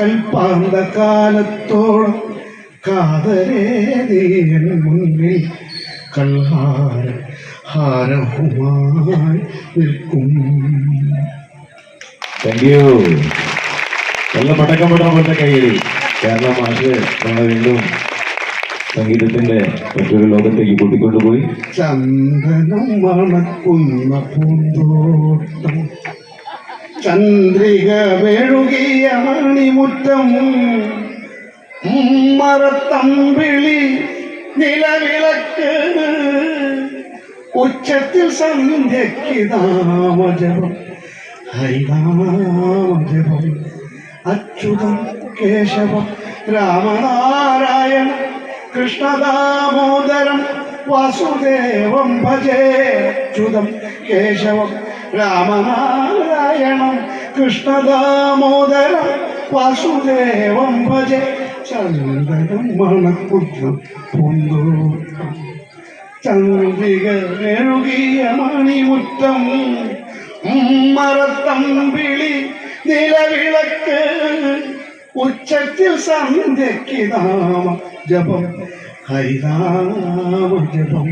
കൽപ്പാന്ത കാലത്തോളം കാതരേതീയൻ മുന്നിൽ ഹാരവുമായി നിൽക്കും. Thank you. നല്ല പടക്കം പെടാൻ പോലത്തെ കൈയടി. കേരള മാഷ് നമ്മളെ വീണ്ടും സംഗീതത്തിന്റെ മറ്റൊരു ലോകത്തേക്ക് കൂട്ടിക്കൊണ്ടുപോയി. ചന്ദനം മണക്കുന്ന പൂന്തോട്ടം, ചന്ദ്രിക വെഴുകിയ മണിമുറ്റം, മരത്തമ്പിളി നിലവിളക്ക്, ഉച്ചത്തിൽ സന്ധ്യയ്ക്ക് നാമജപം, ഹരിനാമജപം, അച്യുതം കേശവം രാമനാരായണ കൃഷ്ണദാമോദരം വാസുദേവം ഭജേ. അച്യുതം കേശവം രാമനാരായണം കൃഷ്ണദാമോദരം വാസുദേവം ഭജേ. ചന്ദനം മണക്കുന്ന പൂന്തോട്ടം, ചന്ദ്രിക മെഴുകിയ മണിമുറ്റം, മരത്തമ്പിളി നിലവിളക്ക്, ഉച്ചത്തിൽ സന്ധ്യയ്ക്ക് നാമ ജപം, ഹരിനാമ ജപം.